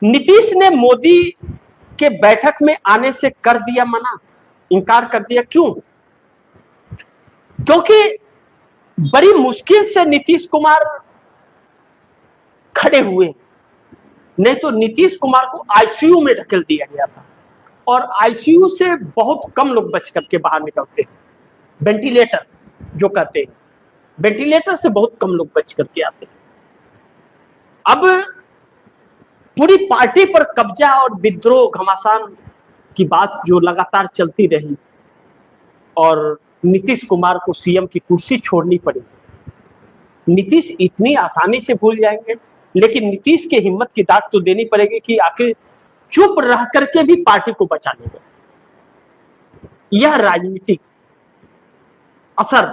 नीतीश ने मोदी के बैठक में आने से कर दिया मना, इनकार कर दिया। क्यों? क्योंकि बड़ी मुश्किल से नीतीश कुमार खड़े हुए, नहीं तो नीतीश कुमार को आईसीयू में ढकेल दिया गया था और आईसीयू से बहुत कम लोग बच करके बाहर निकलते हैं। वेंटिलेटर जो कहते हैं, वेंटिलेटर से बहुत कम लोग बच करके आते हैं। अब पूरी पार्टी पर कब्जा और विद्रोह घमासान की बात जो लगातार चलती रही और नीतीश कुमार को सीएम की कुर्सी छोड़नी पड़ी। नीतीश इतनी आसानी से भूल जाएंगे, लेकिन नीतीश के हिम्मत की दाद तो देनी पड़ेगी कि आखिर चुप रह करके भी पार्टी को बचा लेंगे। यह राजनीतिक असर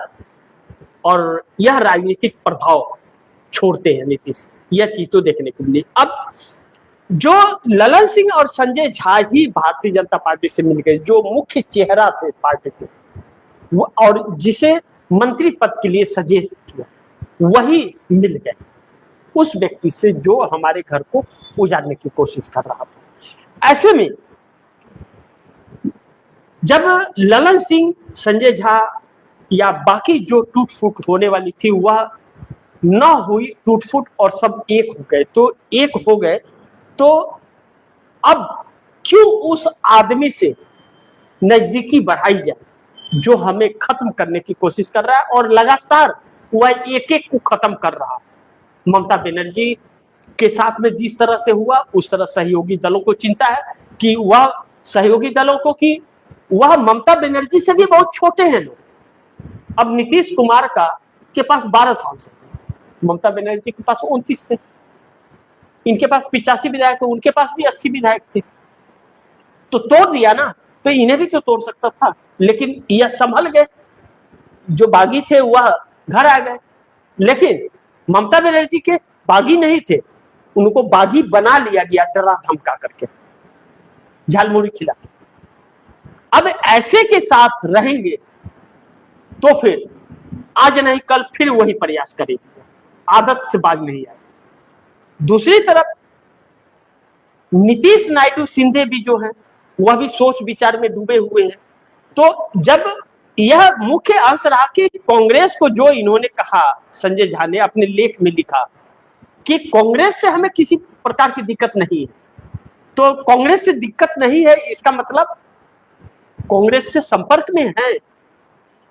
और यह राजनीतिक प्रभाव छोड़ते हैं नीतीश, यह चीज तो देखने को मिली। अब जो ललन सिंह और संजय झा ही भारतीय जनता पार्टी से मिल गए, जो मुख्य चेहरा थे पार्टी के, और जिसे मंत्री पद के लिए सजेस्ट किया, वही मिल गए उस व्यक्ति से जो हमारे घर को उजाड़ने की कोशिश कर रहा था। ऐसे में जब ललन सिंह, संजय झा या बाकी जो टूट फूट होने वाली थी वह न हुई, टूट फूट और सब एक हो गए, तो एक हो गए, तो अब क्यों उस आदमी से नजदीकी बढ़ाई जाए जो हमें खत्म करने की कोशिश कर रहा है और लगातार वह एक एक को खत्म कर रहा है। ममता बनर्जी के साथ में जिस तरह से हुआ, उस तरह सहयोगी दलों को चिंता है कि वह सहयोगी दलों को कि वह ममता बनर्जी से भी बहुत छोटे हैं लोग। अब नीतीश कुमार के पास 12 साल से, ममता बनर्जी के पास 29 से, इनके पास 85 विधायक थे, उनके पास भी 80 विधायक थे, तो तोड़ दिया ना, तो इन्हें भी तो तोड़ सकता था, लेकिन यह संभल गए। जो बागी थे वह घर आ गए, लेकिन ममता बनर्जी के बागी नहीं थे, उनको बागी बना लिया गया डरा धमका करके, झालमुड़ी खिला। अब ऐसे के साथ रहेंगे तो फिर आज नहीं कल फिर वही प्रयास करेंगे, आदत से बाज नहीं आए। दूसरी तरफ नीतीश नायडू सिंधे भी जो है वह भी सोच विचार में डूबे हुए हैं। तो जब यह मुख्य अंश रहा कि कांग्रेस को जो इन्होंने कहा, संजय झा ने अपने लेख में लिखा कि कांग्रेस से हमें किसी प्रकार की दिक्कत नहीं है, तो कांग्रेस से दिक्कत नहीं है इसका मतलब कांग्रेस से संपर्क में है,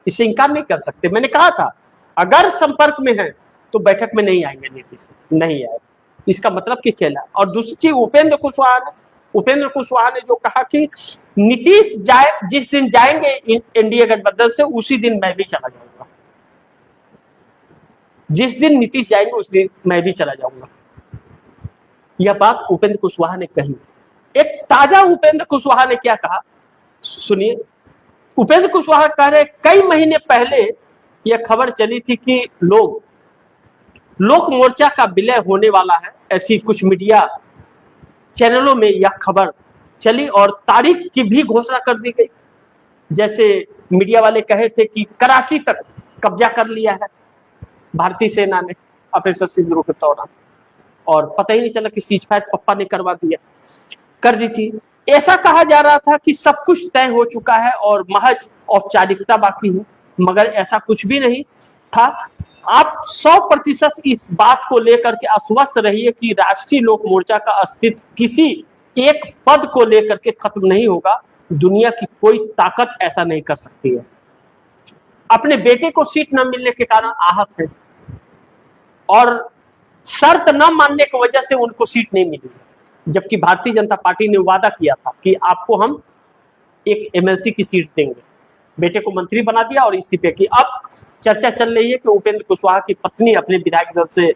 इसे इनकार नहीं कर सकते। मैंने कहा था अगर संपर्क में है तो बैठक में नहीं आएंगे, नीतीश नहीं आए, इसका मतलब कि खेला। और दूसरी चीज उपेंद्र कुशवाहा ने जो कहा कि नीतीश जाए, जिस दिन जाएंगे एनडीए गठबंधन से उसी दिन मैं भी चला जाऊंगा, जिस दिन नीतीश जाएंगे उस दिन मैं भी चला जाऊंगा, यह बात उपेंद्र कुशवाहा ने कही। एक ताजा उपेंद्र कुशवाहा ने क्या कहा सुनिए। उपेंद्र कुशवाहा कह रहे कई महीने पहले यह खबर चली थी कि लोक मोर्चा का विलय होने वाला है, ऐसी कुछ मीडिया चैनलों में यह खबर चली और तारीख की भी घोषणा कर दी गई। जैसे मीडिया वाले कहे थे कि कराची तक कब्जा कर लिया है भारतीय सेना ने ऑपरेशन सिंदूर के दौरान, और पता ही नहीं चला कि सीजफायर पप्पा ने कर दी थी। ऐसा कहा जा रहा था कि सब कुछ तय हो चुका है और महज औपचारिकता बाकी है, मगर ऐसा कुछ भी नहीं था। आप 100% इस बात को लेकर के आश्वस्त रहिए कि राष्ट्रीय लोक मोर्चा का अस्तित्व किसी एक पद को लेकर के खत्म नहीं होगा। दुनिया की कोई ताकत ऐसा नहीं कर सकती है। अपने बेटे को सीट न मिलने के कारण आहत है और शर्त न मानने की वजह से उनको सीट नहीं मिली, जबकि भारतीय जनता पार्टी ने वादा किया था कि आपको हम एक एमएलसी की सीट देंगे। बेटे को मंत्री बना दिया और इस्तीफे की। अब चर्चा चल रही है कि उपेंद्र कुशवाहा की पत्नी अपने विधायक दल से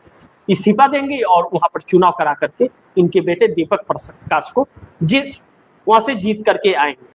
इस्तीफा देंगी और वहां पर चुनाव करा करके इनके बेटे दीपक प्रकाश को वहां से जीत करके आएंगे।